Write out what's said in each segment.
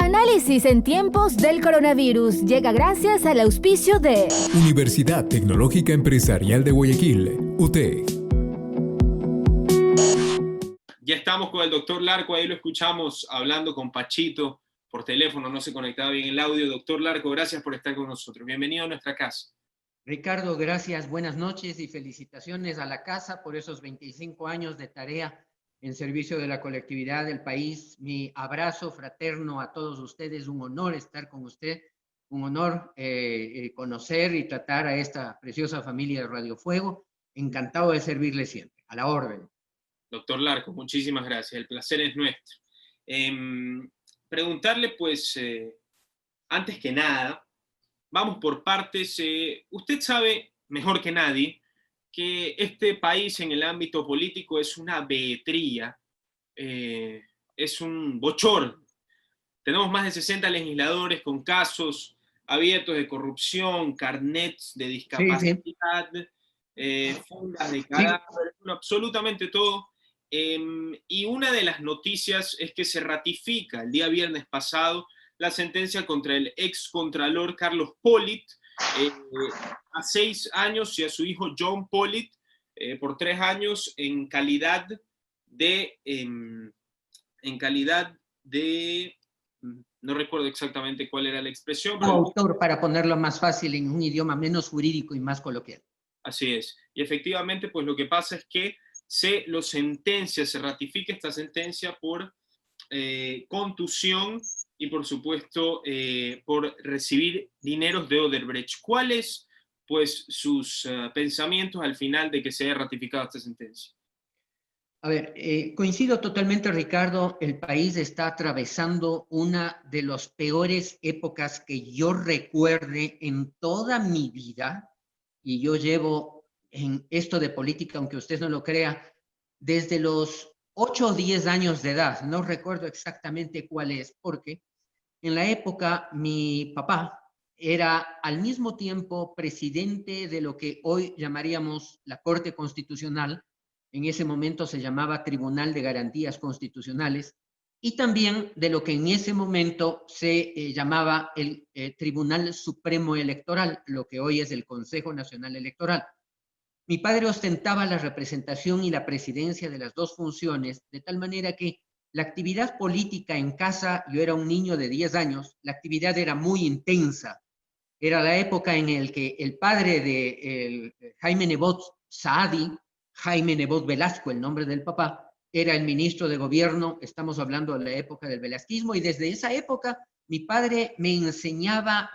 Análisis en tiempos del coronavirus llega gracias al auspicio de Universidad Tecnológica Empresarial de Guayaquil, UTE. Ya estamos con el doctor Larco, ahí lo escuchamos hablando con Pachito por teléfono, no se conectaba bien el audio. Doctor Larco, gracias por estar con nosotros. Bienvenido a nuestra casa. Ricardo, gracias, buenas noches y felicitaciones a la casa por esos 25 años de tarea en servicio de la colectividad del país. Mi abrazo fraterno a todos ustedes, un honor estar con usted, un honor conocer y tratar a esta preciosa familia de Radio Fuego. Encantado de servirle siempre, a la orden. Doctor Larco, muchísimas gracias, el placer es nuestro. Preguntarle, pues, antes que nada, vamos por partes. Usted sabe mejor que nadie que este país en el ámbito político es una behetría, es un bochorno. Tenemos más de 60 legisladores con casos abiertos de corrupción, carnets de discapacidad, fundas de cadáveres, absolutamente todo. Y una de las noticias es que se ratifica el día viernes pasado la sentencia contra el excontralor Carlos Pollitt, a 6 años, y a su hijo John Pollitt por 3 años en calidad de, no recuerdo exactamente cuál era la expresión. Pero autor, para ponerlo más fácil en un idioma menos jurídico y más coloquial. Así es. Y efectivamente, pues lo que pasa es que se ratifica esta sentencia por contusión y, por supuesto, por recibir dineros de Odebrecht. ¿Cuáles, pues, sus pensamientos al final de que se haya ratificado esta sentencia? A ver, coincido totalmente, Ricardo. El país está atravesando una de las peores épocas que yo recuerde en toda mi vida, y yo llevo en esto de política, aunque usted no lo crea, desde los 8 o 10 años de edad. No recuerdo exactamente cuál es, porque en la época mi papá era al mismo tiempo presidente de lo que hoy llamaríamos la Corte Constitucional. En ese momento se llamaba Tribunal de Garantías Constitucionales, y también de lo que en ese momento se llamaba el Tribunal Supremo Electoral, lo que hoy es el Consejo Nacional Electoral. Mi padre ostentaba la representación y la presidencia de las dos funciones, de tal manera que la actividad política en casa, yo era un niño de 10 años, la actividad era muy intensa. Era la época en la que el padre de Jaime Nebot Saadi, Jaime Nebot Velasco, el nombre del papá, era el ministro de gobierno. Estamos hablando de la época del velasquismo, y desde esa época mi padre me enseñaba,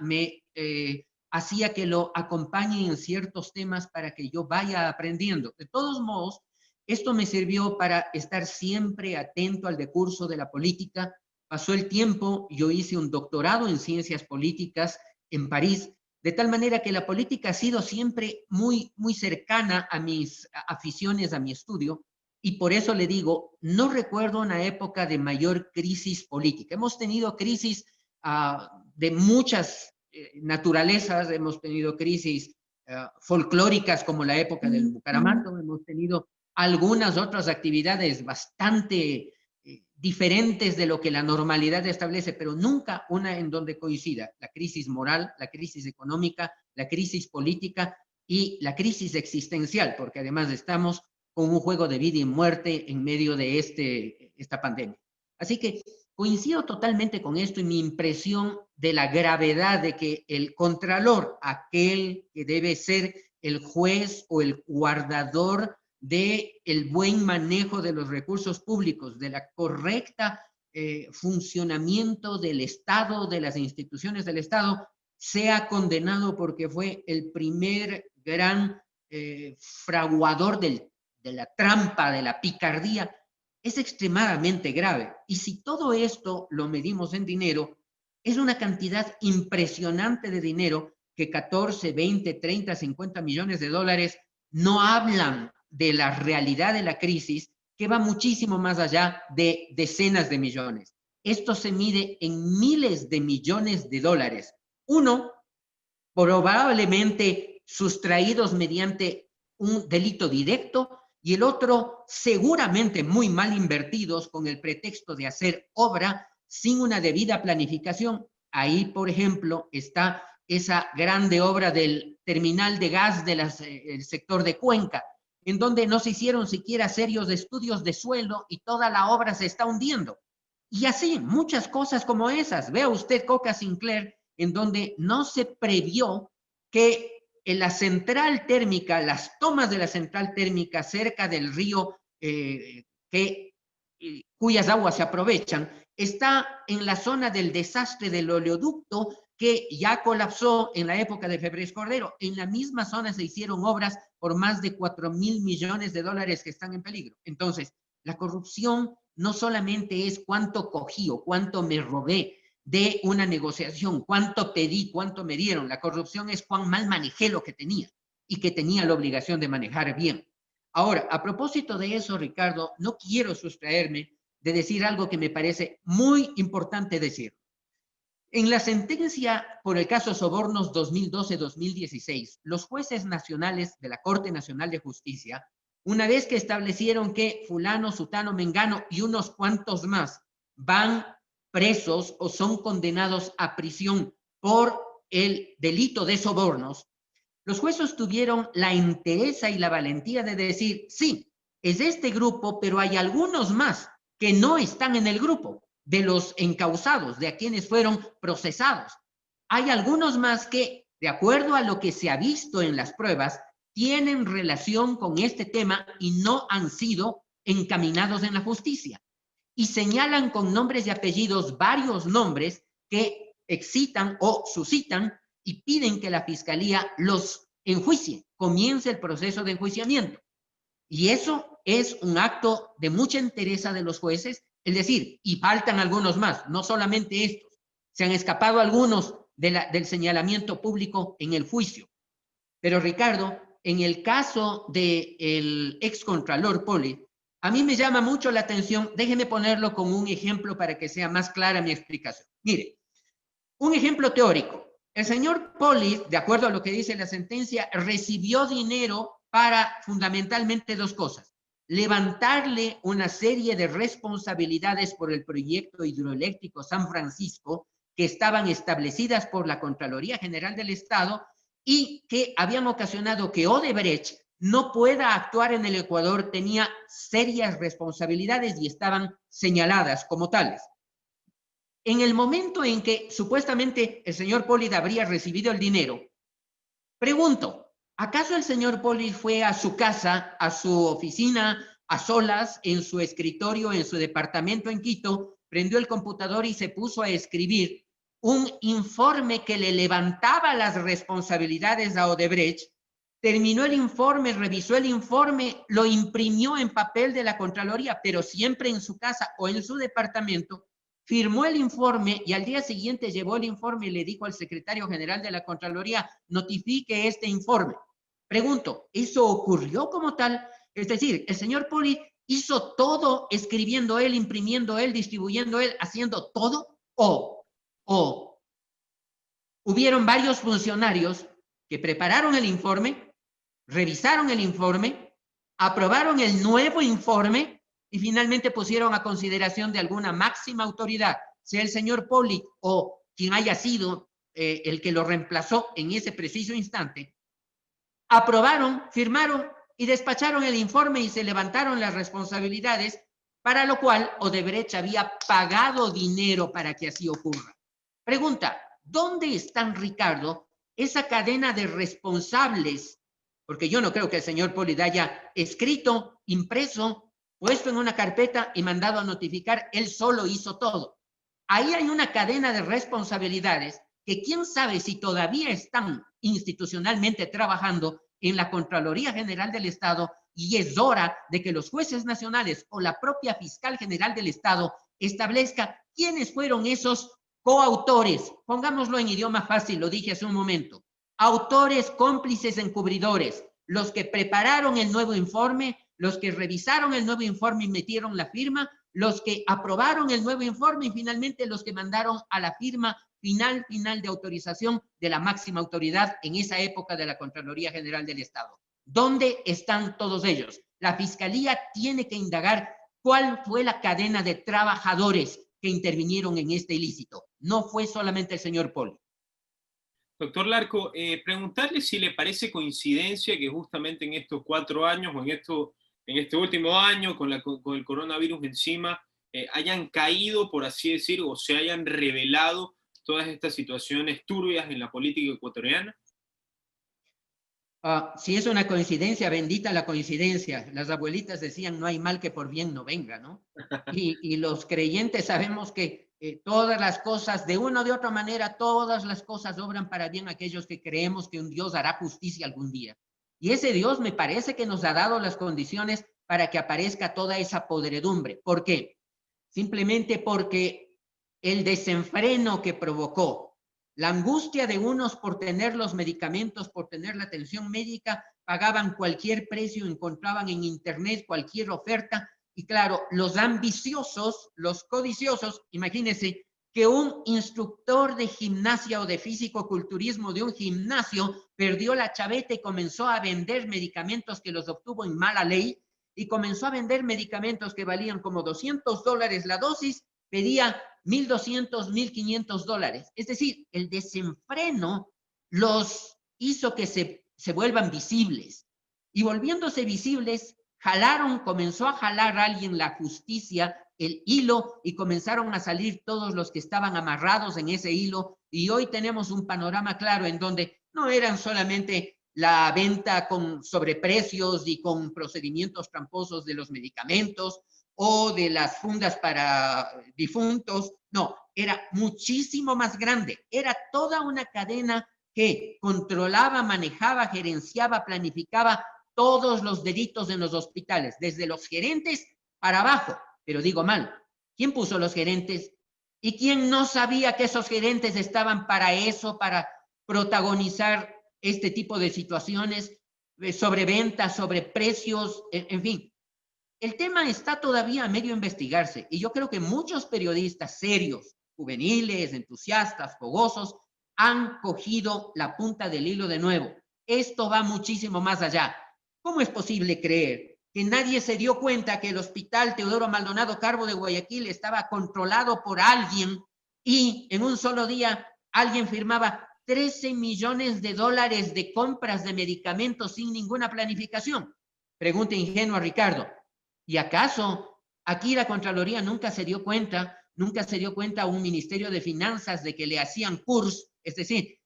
hacía que lo acompañe en ciertos temas para que yo vaya aprendiendo. De todos modos, esto me sirvió para estar siempre atento al decurso de la política. Pasó el tiempo, yo hice un doctorado en ciencias políticas en París, de tal manera que la política ha sido siempre muy, muy cercana a mis aficiones, a mi estudio, y por eso le digo, no recuerdo una época de mayor crisis política. Hemos tenido crisis de muchas naturalezas, hemos tenido crisis folclóricas como la época del Bucaramanga, hemos tenido algunas otras actividades bastante diferentes de lo que la normalidad establece, pero nunca una en donde coincida la crisis moral, la crisis económica, la crisis política y la crisis existencial, porque además estamos con un juego de vida y muerte en medio de esta pandemia. Así que coincido totalmente con esto, y mi impresión de la gravedad de que el contralor, aquel que debe ser el juez o el guardador del buen manejo de los recursos públicos, de la correcta funcionamiento del Estado, de las instituciones del Estado, sea condenado porque fue el primer gran fraguador de la trampa, de la picardía, es extremadamente grave. Y si todo esto lo medimos en dinero, es una cantidad impresionante de dinero que 14, 20, 30, 50 millones de dólares no hablan de la realidad de la crisis, que va muchísimo más allá de decenas de millones. Esto se mide en miles de millones de dólares. Uno, probablemente sustraídos mediante un delito directo, y el otro seguramente muy mal invertidos con el pretexto de hacer obra sin una debida planificación. Ahí, por ejemplo, está esa grande obra del terminal de gas del sector de Cuenca, en donde no se hicieron siquiera serios estudios de suelo y toda la obra se está hundiendo. Y así, muchas cosas como esas. Vea usted Coca Sinclair, en donde no se previó que en la central térmica, las tomas de la central térmica cerca del río cuyas aguas se aprovechan, está en la zona del desastre del oleoducto que ya colapsó en la época de Febres Cordero. En la misma zona se hicieron obras por más de 4.000 millones de dólares que están en peligro. Entonces, la corrupción no solamente es cuánto cogí o cuánto me robé de una negociación, cuánto pedí, cuánto me dieron. La corrupción es cuán mal manejé lo que tenía y que tenía la obligación de manejar bien. Ahora, a propósito de eso, Ricardo, no quiero sustraerme de decir algo que me parece muy importante decir. En la sentencia por el caso Sobornos 2012-2016, los jueces nacionales de la Corte Nacional de Justicia, una vez que establecieron que fulano, sutano, mengano y unos cuantos más van presos o son condenados a prisión por el delito de sobornos, los jueces tuvieron la entereza y la valentía de decir, sí, es este grupo, pero hay algunos más que no están en el grupo de los encausados, de a quienes fueron procesados. Hay algunos más que, de acuerdo a lo que se ha visto en las pruebas, tienen relación con este tema y no han sido encaminados en la justicia. Y señalan con nombres y apellidos varios nombres que excitan o suscitan y piden que la Fiscalía los enjuicie, comience el proceso de enjuiciamiento. Y eso es un acto de mucha entereza de los jueces, es decir, y faltan algunos más, no solamente estos, se han escapado algunos del señalamiento público en el juicio. Pero Ricardo, en el caso del excontralor Poli, a mí me llama mucho la atención, déjeme ponerlo con un ejemplo para que sea más clara mi explicación. Mire, un ejemplo teórico. El señor Poli, de acuerdo a lo que dice la sentencia, recibió dinero para fundamentalmente dos cosas. Levantarle una serie de responsabilidades por el proyecto hidroeléctrico San Francisco que estaban establecidas por la Contraloría General del Estado y que habían ocasionado que Odebrecht no pueda actuar en el Ecuador, tenía serias responsabilidades y estaban señaladas como tales. En el momento en que supuestamente el señor Poli habría recibido el dinero, pregunto, ¿acaso el señor Poli fue a su casa, a su oficina, a solas, en su escritorio, en su departamento en Quito, prendió el computador y se puso a escribir un informe que le levantaba las responsabilidades a Odebrecht? Terminó el informe, revisó el informe, lo imprimió en papel de la Contraloría, pero siempre en su casa o en su departamento, firmó el informe y al día siguiente llevó el informe y le dijo al secretario general de la Contraloría, notifique este informe. Pregunto, ¿eso ocurrió como tal? Es decir, el señor Poli hizo todo escribiendo él, imprimiendo él, distribuyendo él, haciendo todo, o hubieron varios funcionarios que prepararon el informe, revisaron el informe, aprobaron el nuevo informe y finalmente pusieron a consideración de alguna máxima autoridad, sea el señor Poli o quien haya sido el que lo reemplazó en ese preciso instante, aprobaron, firmaron y despacharon el informe y se levantaron las responsabilidades, para lo cual Odebrecht había pagado dinero para que así ocurra. Pregunta, ¿dónde están, Ricardo, esa cadena de responsables? Porque yo no creo que el señor Poli haya escrito, impreso, puesto en una carpeta y mandado a notificar, él solo hizo todo. Ahí hay una cadena de responsabilidades que quién sabe si todavía están institucionalmente trabajando en la Contraloría General del Estado, y es hora de que los jueces nacionales o la propia Fiscal General del Estado establezca quiénes fueron esos coautores. Pongámoslo en idioma fácil, lo dije hace un momento. Autores, cómplices, encubridores, los que prepararon el nuevo informe, los que revisaron el nuevo informe y metieron la firma, los que aprobaron el nuevo informe y finalmente los que mandaron a la firma final de autorización de la máxima autoridad en esa época de la Contraloría General del Estado. ¿Dónde están todos ellos? La Fiscalía tiene que indagar cuál fue la cadena de trabajadores que intervinieron en este ilícito. No fue solamente el señor Poli. Doctor Larco, preguntarle si le parece coincidencia que justamente en estos 4 años o en este último año con el coronavirus encima hayan caído, por así decir, o se hayan revelado todas estas situaciones turbias en la política ecuatoriana. Si es una coincidencia, bendita la coincidencia. Las abuelitas decían, no hay mal que por bien no venga, ¿no? Y los creyentes sabemos que todas las cosas, de una o de otra manera, todas las cosas obran para bien a aquellos que creemos que un Dios hará justicia algún día. Y ese Dios me parece que nos ha dado las condiciones para que aparezca toda esa podredumbre. ¿Por qué? Simplemente porque el desenfreno que provocó la angustia de unos por tener los medicamentos, por tener la atención médica, pagaban cualquier precio, encontraban en internet cualquier oferta. Y claro, los ambiciosos, los codiciosos, imagínense que un instructor de gimnasia o de físico-culturismo de un gimnasio perdió la chaveta y comenzó a vender medicamentos que los obtuvo en mala ley, y comenzó a vender medicamentos que valían como $200 la dosis, pedía $1,200, $1,500. Es decir, el desenfreno los hizo que se vuelvan visibles. Y volviéndose visibles, comenzó a jalar a alguien la justicia, el hilo, y comenzaron a salir todos los que estaban amarrados en ese hilo. Y hoy tenemos un panorama claro en donde no eran solamente la venta con sobreprecios y con procedimientos tramposos de los medicamentos, o de las fundas para difuntos. No, era muchísimo más grande. Era toda una cadena que controlaba, manejaba, gerenciaba, planificaba todos los delitos en los hospitales, desde los gerentes para abajo. Pero digo mal, ¿quién puso los gerentes? ¿Y quién no sabía que esos gerentes estaban para eso, para protagonizar este tipo de situaciones, sobre ventas, sobre precios, en fin? El tema está todavía a medio investigarse, y yo creo que muchos periodistas serios, juveniles, entusiastas, fogosos, han cogido la punta del hilo de nuevo. Esto va muchísimo más allá. ¿Cómo es posible creer que nadie se dio cuenta que el Hospital Teodoro Maldonado Carbo de Guayaquil estaba controlado por alguien, y en un solo día alguien firmaba $13 millones de compras de medicamentos sin ninguna planificación? Pregunta ingenua, Ricardo. ¿Y acaso aquí la Contraloría nunca se dio cuenta a un Ministerio de Finanzas de que le hacían CURS, es decir,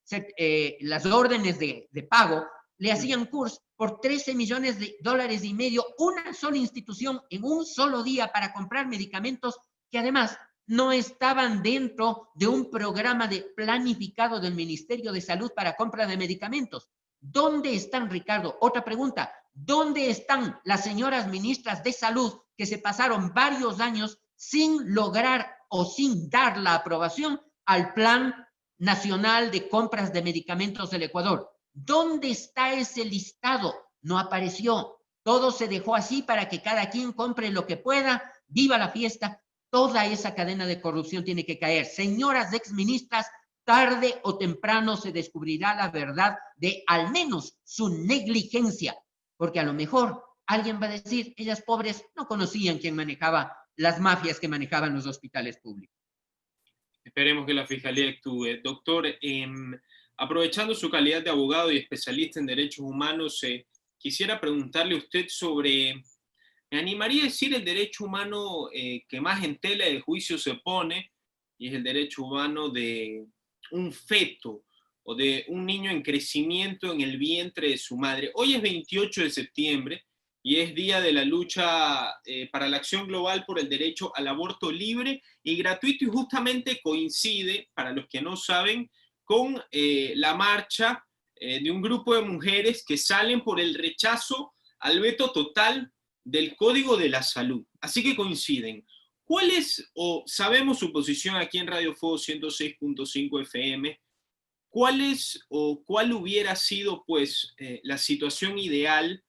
las órdenes de pago, le hacían CURS por $13,5 millones, una sola institución en un solo día para comprar medicamentos que además no estaban dentro de un programa planificado del Ministerio de Salud para compra de medicamentos? ¿Dónde están, Ricardo? Otra pregunta. ¿Dónde están las señoras ministras de Salud que se pasaron varios años sin lograr o sin dar la aprobación al Plan Nacional de Compras de Medicamentos del Ecuador? ¿Dónde está ese listado? No apareció. Todo se dejó así para que cada quien compre lo que pueda. ¡Viva la fiesta! Toda esa cadena de corrupción tiene que caer. Señoras exministras, tarde o temprano se descubrirá la verdad de al menos su negligencia, porque a lo mejor alguien va a decir, ellas pobres no conocían quién manejaba las mafias que manejaban los hospitales públicos. Esperemos que la Fiscalía actúe. Doctor, aprovechando su calidad de abogado y especialista en derechos humanos, quisiera preguntarle a usted sobre, me animaría a decir, el derecho humano que más en tela de juicio se pone, y es el derecho humano de un feto o de un niño en crecimiento en el vientre de su madre. Hoy es 28 de septiembre y es día de la lucha para la acción global por el derecho al aborto libre y gratuito, y justamente coincide, para los que no saben, con la marcha de un grupo de mujeres que salen por el rechazo al veto total del Código de la Salud. Así que coinciden. ¿Cuál es, o sabemos su posición aquí en Radio Fuego 106.5 FM, cuál es o cuál hubiera sido pues la situación ideal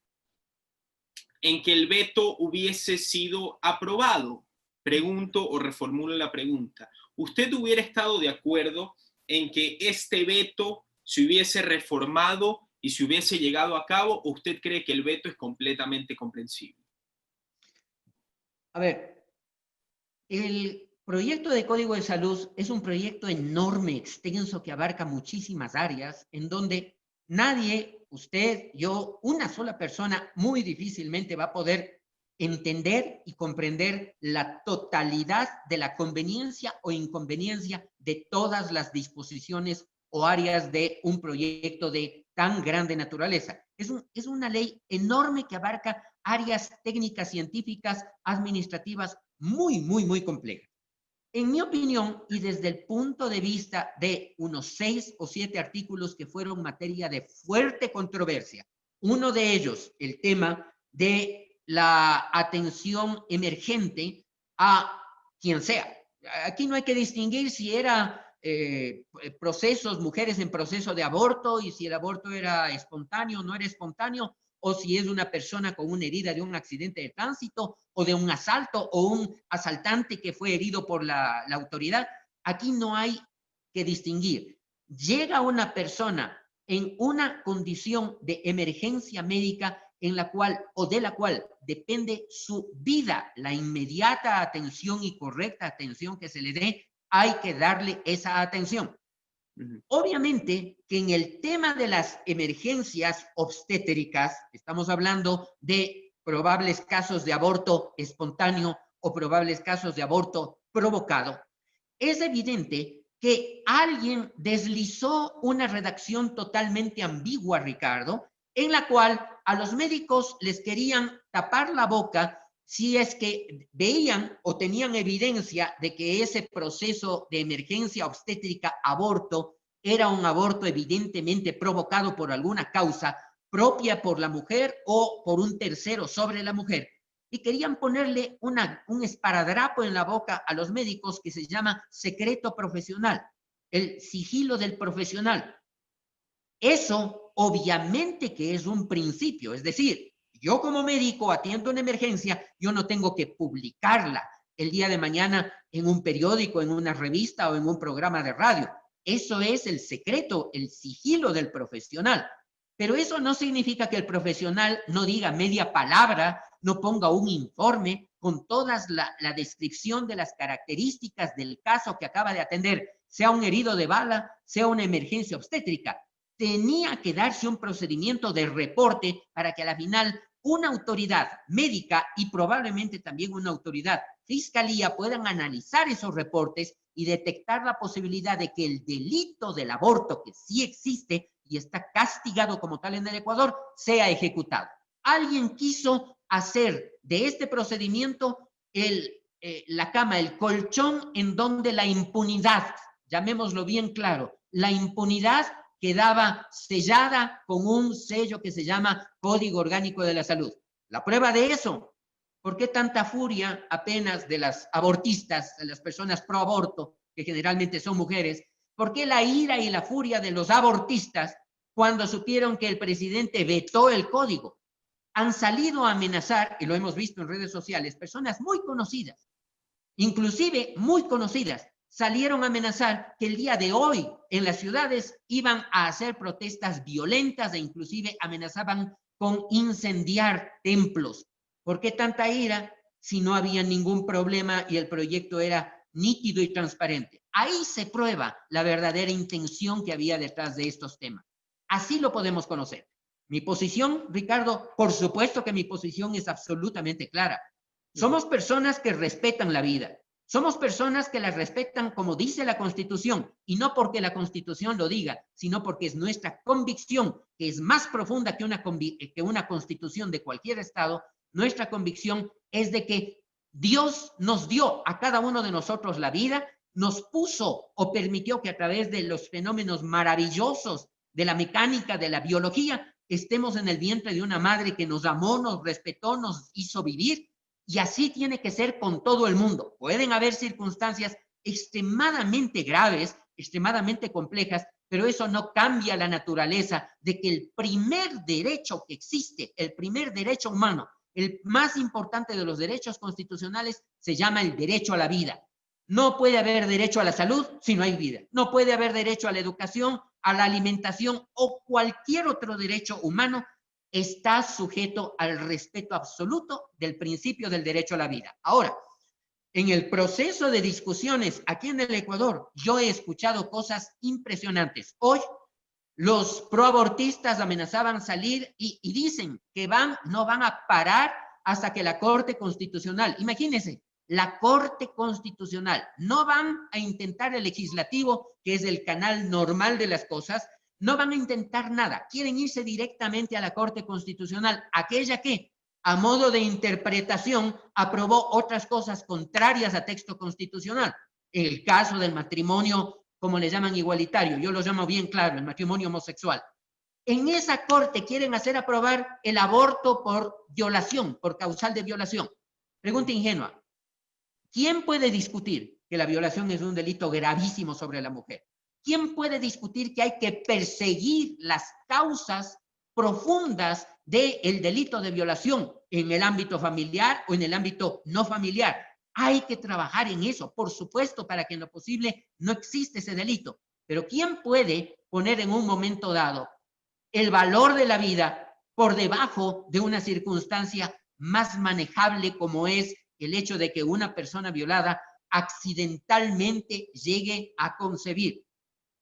en que el veto hubiese sido aprobado? Pregunto o reformulo la pregunta. ¿Usted hubiera estado de acuerdo en que este veto se hubiese reformado y se hubiese llegado a cabo, o usted cree que el veto es completamente comprensible? A ver, el proyecto de Código de Salud es un proyecto enorme, extenso, que abarca muchísimas áreas, en donde nadie, usted, yo, una sola persona, muy difícilmente va a poder entender y comprender la totalidad de la conveniencia o inconveniencia de todas las disposiciones o áreas de un proyecto de tan grande naturaleza. Es una ley enorme que abarca áreas técnicas, científicas, administrativas, muy complejas. En mi opinión, y desde el punto de vista de unos 6 o 7 artículos que fueron materia de fuerte controversia, uno de ellos, el tema de la atención emergente a quien sea. Aquí no hay que distinguir si era procesos, mujeres en proceso de aborto, y si el aborto era espontáneo o no era espontáneo, o si es una persona con una herida de un accidente de tránsito o de un asalto o un asaltante que fue herido por la autoridad. Aquí no hay que distinguir. Llega una persona en una condición de emergencia médica en la cual o de la cual depende su vida, la inmediata atención y correcta atención que se le dé, hay que darle esa atención. Obviamente que en el tema de las emergencias obstétricas, estamos hablando de probables casos de aborto espontáneo o probables casos de aborto provocado, es evidente que alguien deslizó una redacción totalmente ambigua, Ricardo, en la cual a los médicos les querían tapar la boca si es que veían o tenían evidencia de que ese proceso de emergencia obstétrica aborto era un aborto evidentemente provocado por alguna causa propia por la mujer o por un tercero sobre la mujer. Y querían ponerle un esparadrapo en la boca a los médicos que se llama secreto profesional, el sigilo del profesional. Eso obviamente que es un principio, es decir, yo como médico atiendo una emergencia, yo no tengo que publicarla el día de mañana en un periódico, en una revista o en un programa de radio. Eso es el secreto, el sigilo del profesional. Pero eso no significa que el profesional no diga media palabra, no ponga un informe con toda la descripción de las características del caso que acaba de atender, sea un herido de bala, sea una emergencia obstétrica. Tenía que darse un procedimiento de reporte para que a la final una autoridad médica y probablemente también una autoridad fiscalía puedan analizar esos reportes y detectar la posibilidad de que el delito del aborto, que sí existe y está castigado como tal en el Ecuador, sea ejecutado. Alguien quiso hacer de este procedimiento la cama, el colchón en donde la impunidad, llamémoslo bien claro, la impunidad quedaba sellada con un sello que se llama Código Orgánico de la Salud. La prueba de eso, ¿por qué tanta furia apenas de las abortistas, de las personas pro aborto, que generalmente son mujeres? ¿Por qué la ira y la furia de los abortistas cuando supieron que el presidente vetó el código? Han salido a amenazar, y lo hemos visto en redes sociales, personas muy conocidas, inclusive muy conocidas, salieron a amenazar que el día de hoy en las ciudades iban a hacer protestas violentas e inclusive amenazaban con incendiar templos. ¿Por qué tanta ira si no había ningún problema y el proyecto era nítido y transparente? Ahí se prueba la verdadera intención que había detrás de estos temas. Así lo podemos conocer. Mi posición, Ricardo, por supuesto que mi posición es absolutamente clara. Somos personas que respetan la vida. Somos personas que la respetan como dice la Constitución, y no porque la Constitución lo diga, sino porque es nuestra convicción, que es más profunda que una Constitución de cualquier Estado. Nuestra convicción es de que Dios nos dio a cada uno de nosotros la vida, nos puso o permitió que a través de los fenómenos maravillosos de la mecánica, de la biología, estemos en el vientre de una madre que nos amó, nos respetó, nos hizo vivir. Y así tiene que ser con todo el mundo. Pueden haber circunstancias extremadamente graves, extremadamente complejas, pero eso no cambia la naturaleza de que el primer derecho que existe, el primer derecho humano, el más importante de los derechos constitucionales, se llama el derecho a la vida. No puede haber derecho a la salud si no hay vida. No puede haber derecho a la educación, a la alimentación o cualquier otro derecho humano está sujeto al respeto absoluto del principio del derecho a la vida. Ahora, en el proceso de discusiones aquí en el Ecuador, yo he escuchado cosas impresionantes. Hoy los proabortistas amenazaban salir y dicen que no van a parar hasta que la Corte Constitucional, imagínense, la Corte Constitucional, no van a intentar el legislativo, que es el canal normal de las cosas, no van a intentar nada, quieren irse directamente a la Corte Constitucional, aquella que, a modo de interpretación, aprobó otras cosas contrarias a texto constitucional. En el caso del matrimonio, como le llaman igualitario, yo lo llamo bien claro, el matrimonio homosexual. En esa corte quieren hacer aprobar el aborto por violación, por causal de violación. Pregunta ingenua. ¿Quién puede discutir que la violación es un delito gravísimo sobre la mujer? ¿Quién puede discutir que hay que perseguir las causas profundas del delito de violación en el ámbito familiar o en el ámbito no familiar? Hay que trabajar en eso, por supuesto, para que en lo posible no existe ese delito. Pero ¿quién puede poner en un momento dado el valor de la vida por debajo de una circunstancia más manejable como es el hecho de que una persona violada accidentalmente llegue a concebir?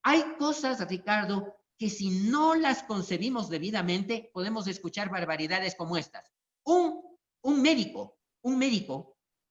Hay cosas, Ricardo, que si no las concebimos debidamente, podemos escuchar barbaridades como estas. Un médico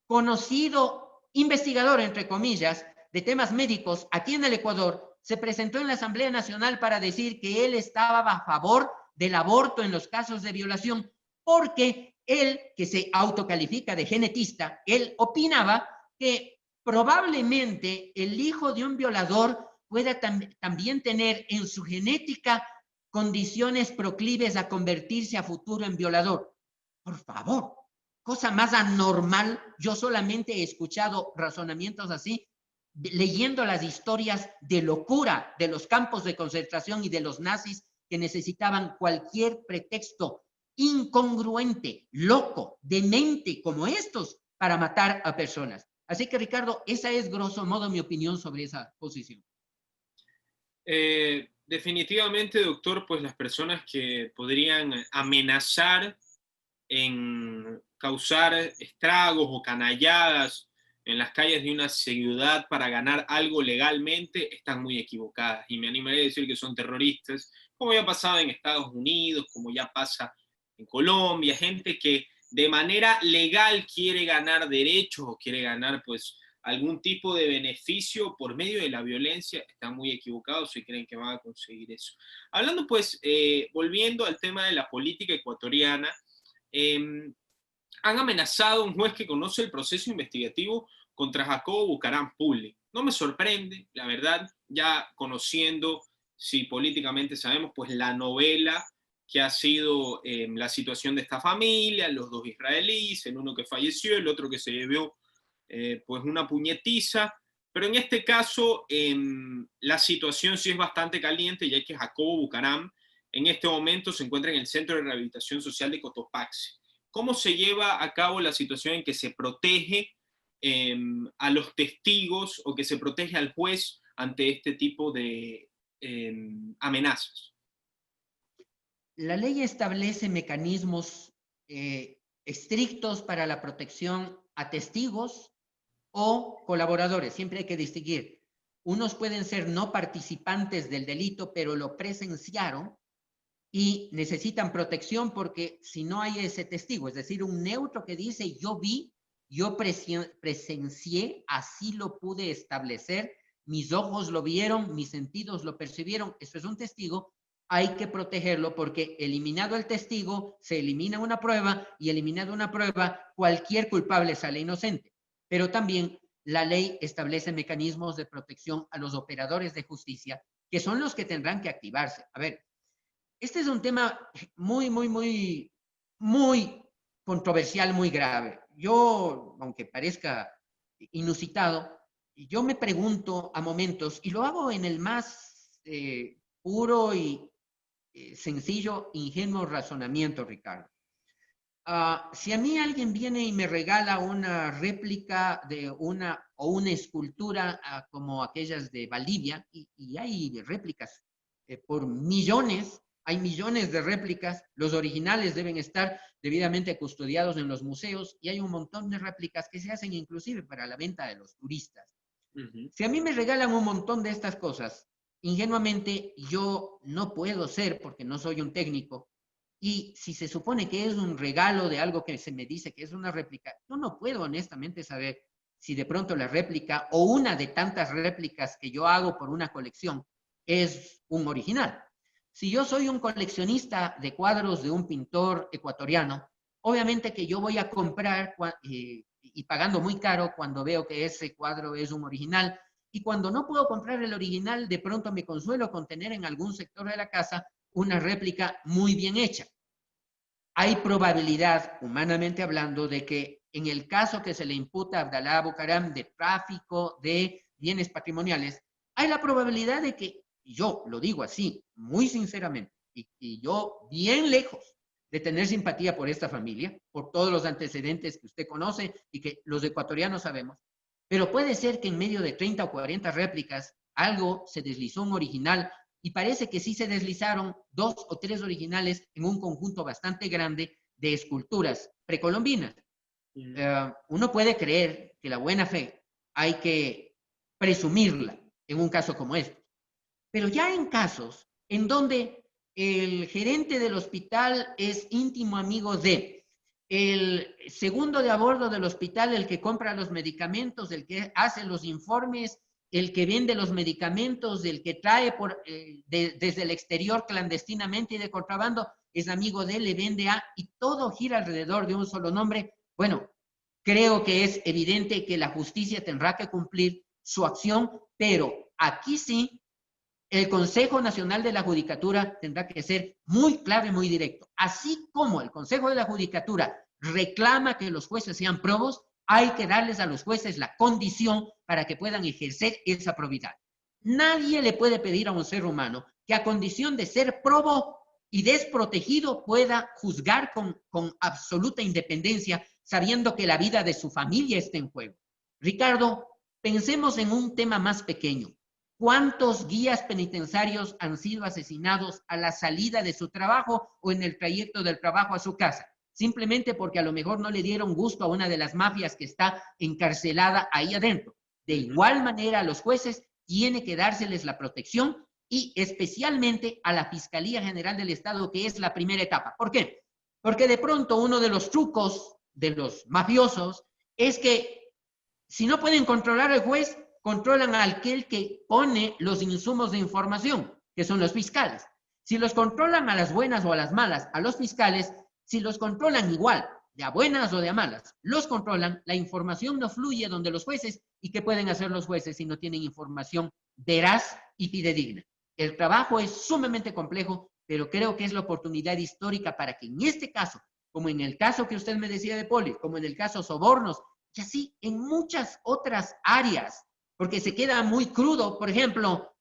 conocido, investigador, entre comillas, de temas médicos aquí en el Ecuador, se presentó en la Asamblea Nacional para decir que él estaba a favor del aborto en los casos de violación, porque él, que se autocalifica de genetista, él opinaba que probablemente el hijo de un violador pueda también tener en su genética condiciones proclives a convertirse a futuro en violador. Por favor, cosa más anormal. Yo solamente he escuchado razonamientos así, leyendo las historias de locura de los campos de concentración y de los nazis que necesitaban cualquier pretexto incongruente, loco, demente como estos para matar a personas. Así que, Ricardo, esa es grosso modo mi opinión sobre esa posición. Definitivamente, doctor, pues las personas que podrían amenazar en causar estragos o canalladas en las calles de una ciudad para ganar algo legalmente están muy equivocadas. Y me animaré a decir que son terroristas, como ya ha pasado en Estados Unidos, como ya pasa en Colombia, gente que de manera legal quiere ganar derechos o quiere ganar pues algún tipo de beneficio por medio de la violencia, están muy equivocados si creen que van a conseguir eso. Hablando pues, volviendo al tema de la política ecuatoriana, han amenazado a un juez que conoce el proceso investigativo contra Jacobo Bucaram Pule. No me sorprende, la verdad, ya conociendo, si políticamente sabemos, pues la novela que ha sido la situación de esta familia, los dos israelíes, el uno que falleció, el otro que se llevó pues una puñetiza, pero en este caso la situación sí es bastante caliente, ya que Jacobo Bucaram en este momento se encuentra en el Centro de Rehabilitación Social de Cotopaxi. ¿Cómo se lleva a cabo la situación en que se protege a los testigos o que se protege al juez ante este tipo de amenazas? La ley establece mecanismos estrictos para la protección a testigos o colaboradores. Siempre hay que distinguir. Unos pueden ser no participantes del delito, pero lo presenciaron y necesitan protección porque si no hay ese testigo, es decir, un neutro que dice yo vi, yo presencié, así lo pude establecer, mis ojos lo vieron, mis sentidos lo percibieron, eso es un testigo, hay que protegerlo porque eliminado el testigo, se elimina una prueba y eliminado una prueba, cualquier culpable sale inocente. Pero también la ley establece mecanismos de protección a los operadores de justicia, que son los que tendrán que activarse. A ver, este es un tema muy controversial, muy grave. Yo, aunque parezca inusitado, yo me pregunto a momentos, y lo hago en el más puro y sencillo, ingenuo razonamiento, Ricardo. Si a mí alguien viene y me regala una réplica de una escultura como aquellas de Valdivia, y hay réplicas por millones, hay millones de réplicas, los originales deben estar debidamente custodiados en los museos y hay un montón de réplicas que se hacen inclusive para la venta de los turistas. Si a mí me regalan un montón de estas cosas, ingenuamente yo no puedo ser, porque no soy un técnico, y si se supone que es un regalo de algo que se me dice que es una réplica, yo no puedo honestamente saber si de pronto la réplica o una de tantas réplicas que yo hago por una colección es un original. Si yo soy un coleccionista de cuadros de un pintor ecuatoriano, obviamente que yo voy a comprar y pagando muy caro cuando veo que ese cuadro es un original. Y cuando no puedo comprar el original, de pronto me consuelo con tener en algún sector de la casa una réplica muy bien hecha. Hay probabilidad, humanamente hablando, de que en el caso que se le imputa a Abdalá Bucaram de tráfico de bienes patrimoniales, hay la probabilidad de que, y yo lo digo así, muy sinceramente, y yo bien lejos de tener simpatía por esta familia, por todos los antecedentes que usted conoce y que los ecuatorianos sabemos, pero puede ser que en medio de 30 o 40 réplicas algo se deslizó un original y parece que sí se deslizaron 2 o 3 originales en un conjunto bastante grande de esculturas precolombinas. Uno puede creer que la buena fe hay que presumirla en un caso como este, pero ya en casos en donde el gerente del hospital es íntimo amigo de el segundo de a bordo del hospital, el que compra los medicamentos, el que hace los informes, el que vende los medicamentos, el que trae desde el exterior clandestinamente y de contrabando, es amigo de él, le vende a, y todo gira alrededor de un solo nombre. Bueno, creo que es evidente que la justicia tendrá que cumplir su acción, pero aquí sí, el Consejo Nacional de la Judicatura tendrá que ser muy claro y muy directo. Así como el Consejo de la Judicatura reclama que los jueces sean probos, hay que darles a los jueces la condición para que puedan ejercer esa probidad. Nadie le puede pedir a un ser humano que a condición de ser probo y desprotegido pueda juzgar con absoluta independencia, sabiendo que la vida de su familia está en juego. Ricardo, pensemos en un tema más pequeño. ¿Cuántos guías penitenciarios han sido asesinados a la salida de su trabajo o en el trayecto del trabajo a su casa? Simplemente porque a lo mejor no le dieron gusto a una de las mafias que está encarcelada ahí adentro. De igual manera, a los jueces tiene que dárseles la protección y especialmente a la Fiscalía General del Estado, que es la primera etapa. ¿Por qué? Porque de pronto uno de los trucos de los mafiosos es que si no pueden controlar al juez, controlan a aquel que pone los insumos de información, que son los fiscales. Si los controlan a las buenas o a las malas, a los fiscales, si los controlan igual, de a buenas o de a malas, los controlan, la información no fluye donde los jueces. ¿Y qué pueden hacer los jueces si no tienen información veraz y fidedigna? El trabajo es sumamente complejo, pero creo que es la oportunidad histórica para que en este caso, como en el caso que usted me decía de Poli, como en el caso sobornos, y así en muchas otras áreas, porque se queda muy crudo, por ejemplo,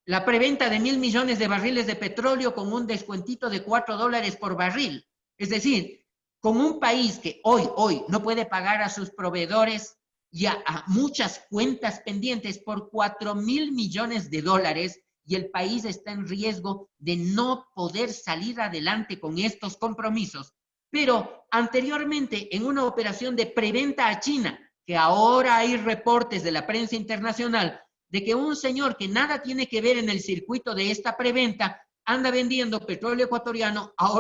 la preventa de 1.000 millones de barriles de petróleo con un descuentito de $4 por barril. Es decir, con un país que hoy no puede pagar a sus proveedores y a muchas cuentas pendientes por 4.000 millones de dólares, y el país está en riesgo de no poder salir adelante con estos compromisos. Pero anteriormente, en una operación de preventa a China, que ahora hay reportes de la prensa internacional de que un señor que nada tiene que ver en el circuito de esta preventa anda vendiendo petróleo ecuatoriano a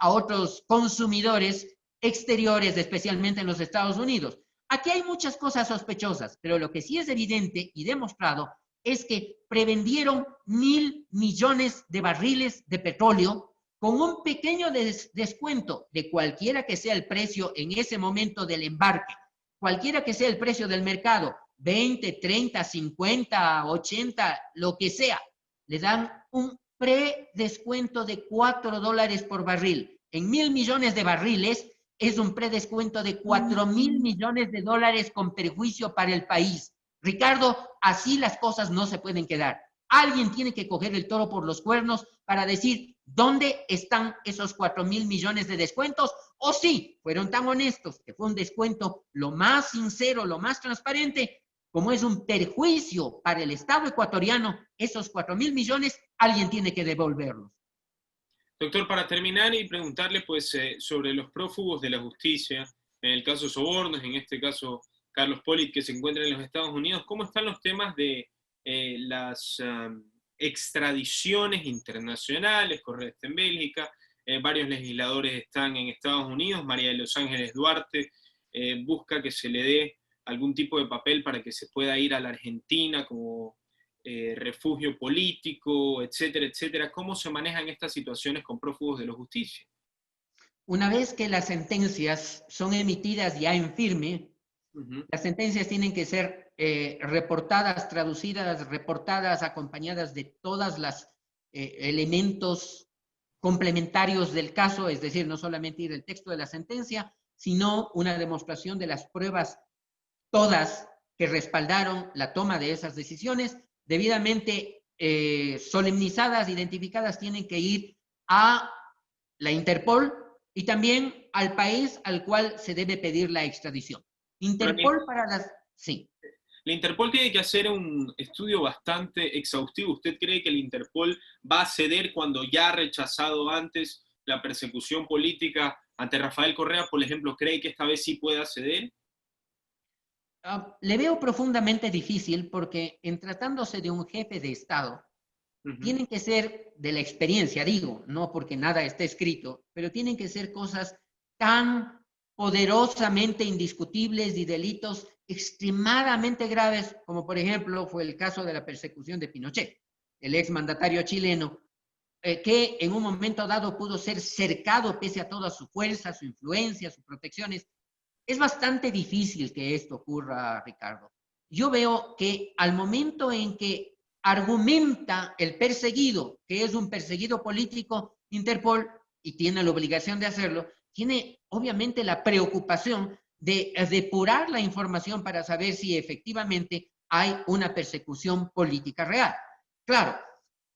otros consumidores exteriores, especialmente en los Estados Unidos. Aquí hay muchas cosas sospechosas, pero lo que sí es evidente y demostrado es que prevendieron 1.000 millones de barriles de petróleo con un pequeño descuento de cualquiera que sea el precio en ese momento del embarque, cualquiera que sea el precio del mercado, 20, 30, 50, 80, lo que sea, le dan un predescuento de $4 por barril. En 1.000 millones de barriles es un predescuento de 4.000 millones de dólares con perjuicio para el país. Ricardo, así las cosas no se pueden quedar. Alguien tiene que coger el toro por los cuernos para decir dónde están esos 4.000 millones de descuentos, o sí, fueron tan honestos que fue un descuento lo más sincero, lo más transparente, como es un perjuicio para el Estado ecuatoriano, esos 4.000 millones, alguien tiene que devolverlos. Doctor, para terminar y preguntarle pues, sobre los prófugos de la justicia, en el caso Sobornos, en este caso Carlos Pollitt, que se encuentra en los Estados Unidos, ¿cómo están los temas de las extradiciones internacionales? Correa está en Bélgica, varios legisladores están en Estados Unidos, María de los Ángeles Duarte busca que se le dé algún tipo de papel para que se pueda ir a la Argentina como refugio político, etcétera, etcétera. ¿Cómo se manejan estas situaciones con prófugos de la justicia? Una vez que las sentencias son emitidas ya en firme, las sentencias tienen que ser reportadas, traducidas, reportadas, acompañadas de todas las elementos complementarios del caso, es decir, no solamente ir el texto de la sentencia, sino una demostración de las pruebas todas que respaldaron la toma de esas decisiones, debidamente solemnizadas, identificadas, tienen que ir a la Interpol y también al país al cual se debe pedir la extradición. Interpol para las... Sí. La Interpol tiene que hacer un estudio bastante exhaustivo. ¿Usted cree que la Interpol va a ceder cuando ya ha rechazado antes la persecución política ante Rafael Correa, por ejemplo? ¿Cree que esta vez sí pueda ceder? Le veo profundamente difícil porque en tratándose de un jefe de Estado, tienen que ser, de la experiencia digo, no porque nada esté escrito, pero tienen que ser cosas tan poderosamente indiscutibles y delitos extremadamente graves, como por ejemplo fue el caso de la persecución de Pinochet, el exmandatario chileno, que en un momento dado pudo ser cercado pese a toda su fuerza, su influencia, sus protecciones. Es bastante difícil que esto ocurra, Ricardo. Yo veo que al momento en que argumenta el perseguido, que es un perseguido político, Interpol, y tiene la obligación de hacerlo, tiene obviamente la preocupación de depurar la información para saber si efectivamente hay una persecución política real. Claro,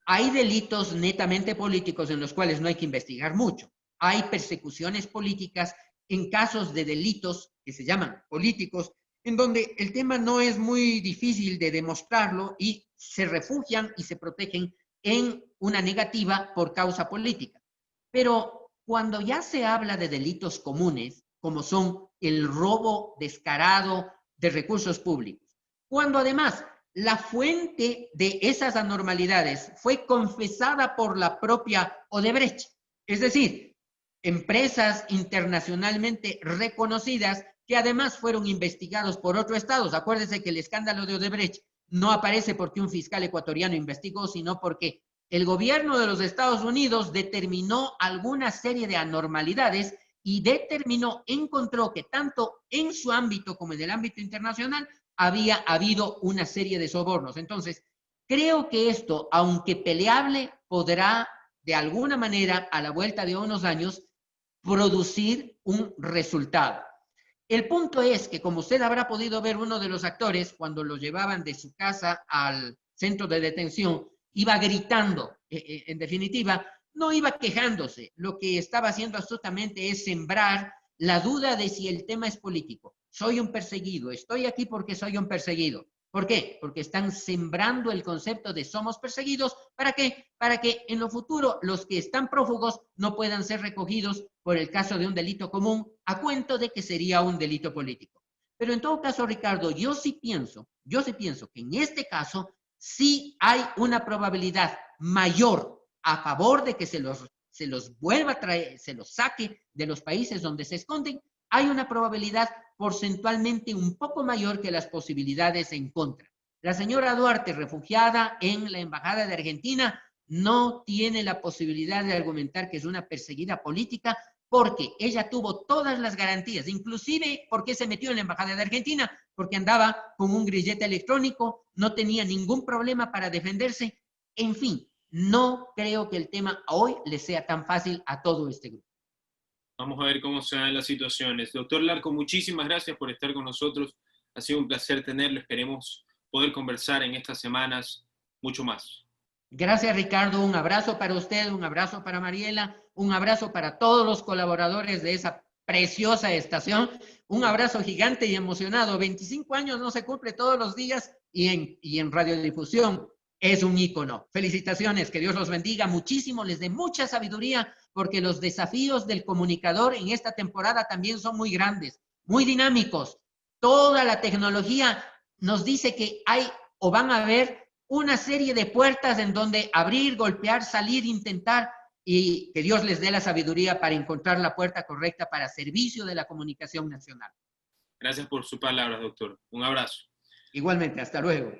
hay delitos netamente políticos en los cuales no hay que investigar mucho. Hay persecuciones políticas en casos de delitos que se llaman políticos, en donde el tema no es muy difícil de demostrarlo y se refugian y se protegen en una negativa por causa política. Pero cuando ya se habla de delitos comunes, como son el robo descarado de recursos públicos, cuando además la fuente de esas anormalidades fue confesada por la propia Odebrecht, es decir, empresas internacionalmente reconocidas que además fueron investigados por otros estados. Acuérdense que el escándalo de Odebrecht no aparece porque un fiscal ecuatoriano investigó, sino porque el gobierno de los Estados Unidos determinó alguna serie de anormalidades y encontró que tanto en su ámbito como en el ámbito internacional había habido una serie de sobornos. Entonces, creo que esto, aunque peleable, podrá de alguna manera, a la vuelta de unos años, producir un resultado. El punto es que, como usted habrá podido ver, uno de los actores, cuando lo llevaban de su casa al centro de detención, iba gritando. En definitiva, no iba quejándose. Lo que estaba haciendo absolutamente es sembrar la duda de si el tema es político. Soy un perseguido, estoy aquí porque soy un perseguido. ¿Por qué? Porque están sembrando el concepto de somos perseguidos. ¿Para qué? Para que en lo futuro los que están prófugos no puedan ser recogidos por el caso de un delito común a cuento de que sería un delito político. Pero en todo caso, Ricardo, yo sí pienso que en este caso sí hay una probabilidad mayor a favor de que se los vuelva a traer, se los saque de los países donde se esconden. Hay una probabilidad porcentualmente un poco mayor que las posibilidades en contra. La señora Duarte, refugiada en la Embajada de Argentina, no tiene la posibilidad de argumentar que es una perseguida política porque ella tuvo todas las garantías, inclusive porque se metió en la Embajada de Argentina, porque andaba con un grillete electrónico, no tenía ningún problema para defenderse. En fin, no creo que el tema hoy le sea tan fácil a todo este grupo. Vamos a ver cómo se dan las situaciones. Doctor Larco, muchísimas gracias por estar con nosotros. Ha sido un placer tenerlo. Esperemos poder conversar en estas semanas mucho más. Gracias, Ricardo. Un abrazo para usted, un abrazo para Mariela, un abrazo para todos los colaboradores de esa preciosa estación. Un abrazo gigante y emocionado. 25 años no se cumple todos los días y en radiodifusión es un ícono. Felicitaciones, que Dios los bendiga muchísimo, les dé mucha sabiduría, porque los desafíos del comunicador en esta temporada también son muy grandes, muy dinámicos. Toda la tecnología nos dice que hay o van a haber una serie de puertas en donde abrir, golpear, salir, intentar, y que Dios les dé la sabiduría para encontrar la puerta correcta para servicio de la comunicación nacional. Gracias por sus palabras, doctor. Un abrazo. Igualmente, hasta luego.